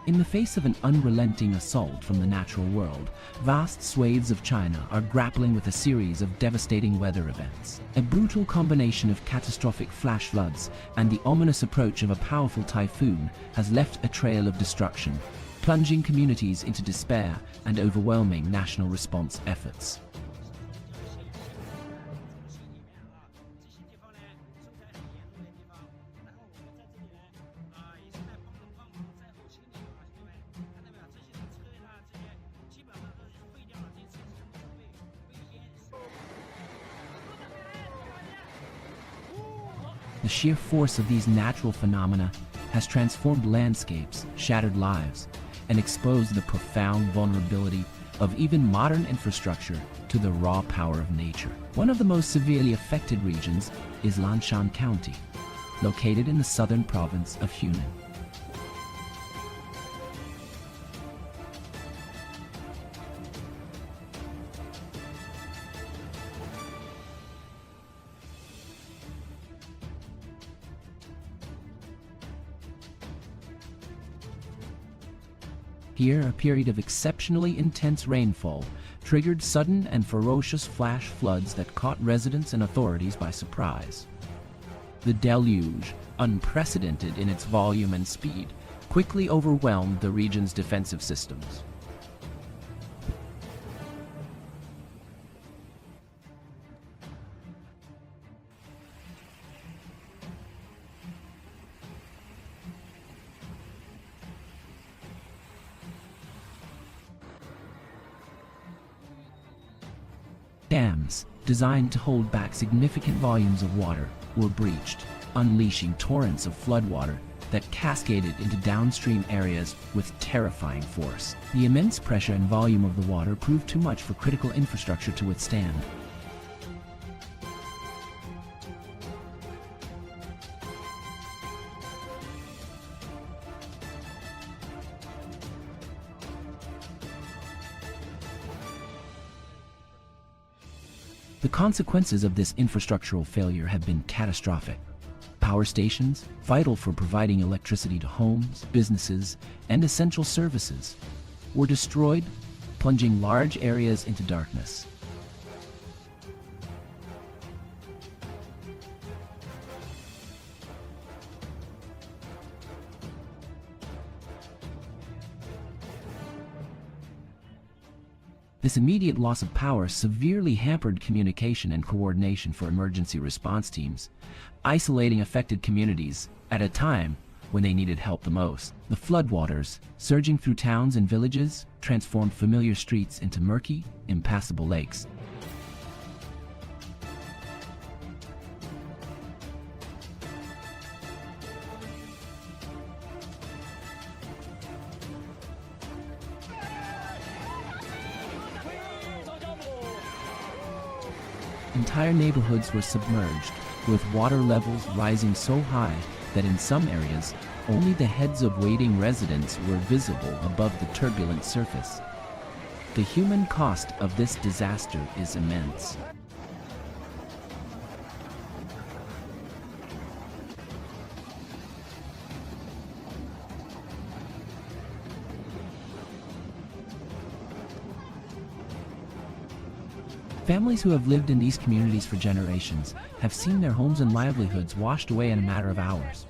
In the face of an unrelenting assault from the natural world, vast swathes of China are grappling with a series of devastating weather events. A brutal combination of catastrophic flash floods and the ominous approach of a powerful typhoon has left a trail of destruction, plunging communities into despair and overwhelming national response efforts. The sheer force of these natural phenomena has transformed landscapes, shattered lives, and exposed the profound vulnerability of even modern infrastructure to the raw power of nature. One of the most severely affected regions is Landshan County, located in the southern province of Hunan. Here, a period of exceptionally intense rainfall triggered sudden and ferocious flash floods that caught residents and authorities by surprise. The deluge, unprecedented in its volume and speed, quickly overwhelmed the region's defensive systems. Dams, designed to hold back significant volumes of water, were breached, unleashing torrents of floodwater that cascaded into downstream areas with terrifying force. The immense pressure and volume of the water proved too much for critical infrastructure to withstand. The consequences of this infrastructural failure have been catastrophic. Power stations, vital for providing electricity to homes, businesses, and essential services, were destroyed, plunging large areas into darkness. This immediate loss of power severely hampered communication and coordination for emergency response teams, isolating affected communities at a time when they needed help the most. The floodwaters, surging through towns and villages, transformed familiar streets into murky, impassable lakes. Entire neighborhoods were submerged, with water levels rising so high that in some areas, only the heads of waiting residents were visible above the turbulent surface. The human cost of this disaster is immense. Families who have lived in these communities for generations have seen their homes and livelihoods washed away in a matter of hours.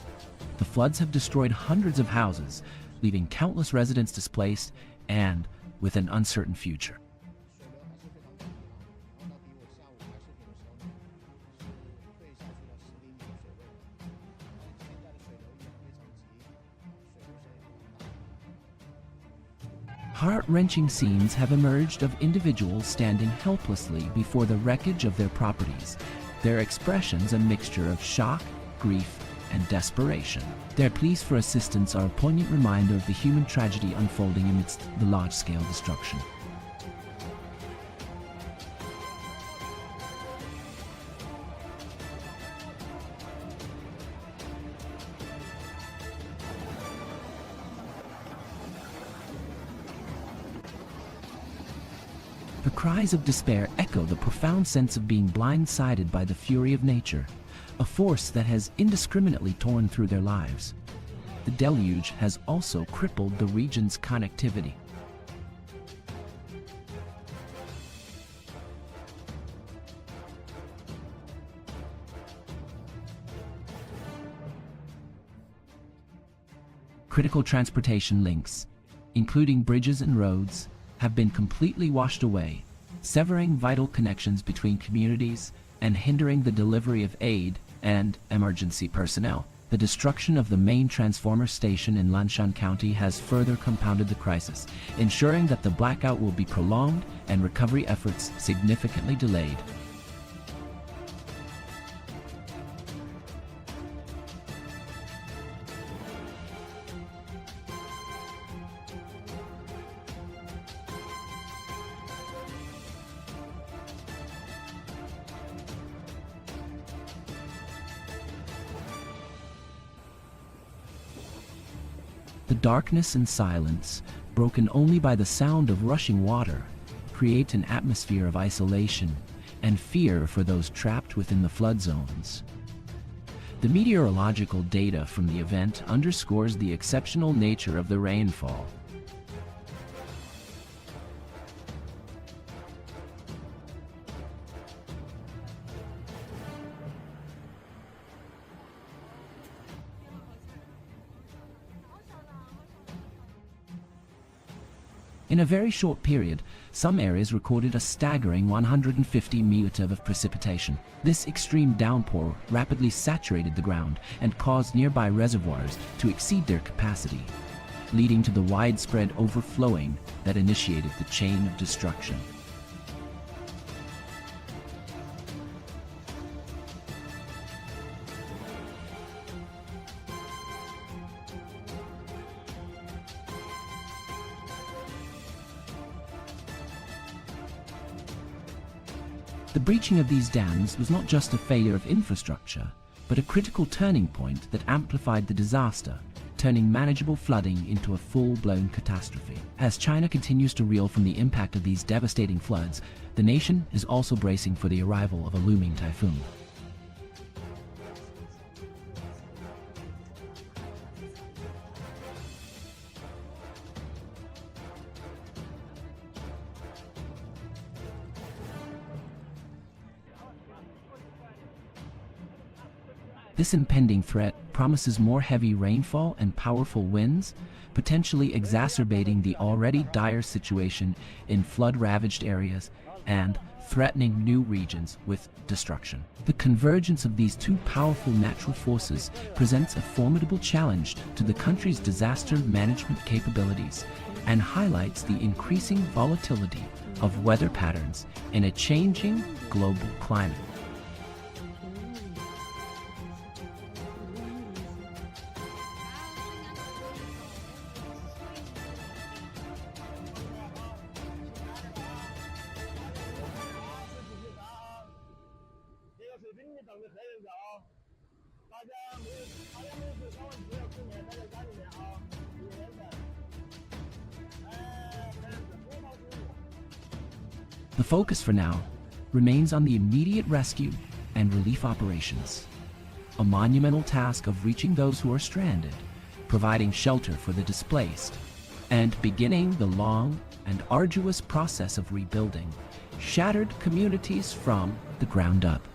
The floods have destroyed hundreds of houses, leaving countless residents displaced and with an uncertain future. Heart-wrenching scenes have emerged of individuals standing helplessly before the wreckage of their properties, their expressions a mixture of shock, grief, and desperation. Their pleas for assistance are a poignant reminder of the human tragedy unfolding amidst the large-scale destruction. The cries of despair echo the profound sense of being blindsided by the fury of nature, a force that has indiscriminately torn through their lives. the deluge has also crippled the region's connectivity. Critical transportation links, including bridges and roads, have been completely washed away, severing vital connections between communities and hindering the delivery of aid and emergency personnel. The destruction of the main transformer station in Lanshan County has further compounded the crisis, ensuring that the blackout will be prolonged and recovery efforts significantly delayed. The darkness and silence, broken only by the sound of rushing water, create an atmosphere of isolation and fear for those trapped within the flood zones. The meteorological data from the event underscores the exceptional nature of the rainfall. In a very short period, some areas recorded a staggering 150 mm of precipitation. This extreme downpour rapidly saturated the ground and caused nearby reservoirs to exceed their capacity, leading to the widespread overflowing that initiated the chain of destruction. The breaching of these dams was not just a failure of infrastructure, but a critical turning point that amplified the disaster, turning manageable flooding into a full-blown catastrophe. As China continues to reel from the impact of these devastating floods, the nation is also bracing for the arrival of a looming typhoon. This impending threat promises more heavy rainfall and powerful winds, potentially exacerbating the already dire situation in flood-ravaged areas and threatening new regions with destruction. The convergence of these two powerful natural forces presents a formidable challenge to the country's disaster management capabilities and highlights the increasing volatility of weather patterns in a changing global climate. The focus for now remains on the immediate rescue and relief operations, a monumental task of reaching those who are stranded, providing shelter for the displaced, and beginning the long and arduous process of rebuilding shattered communities from the ground up.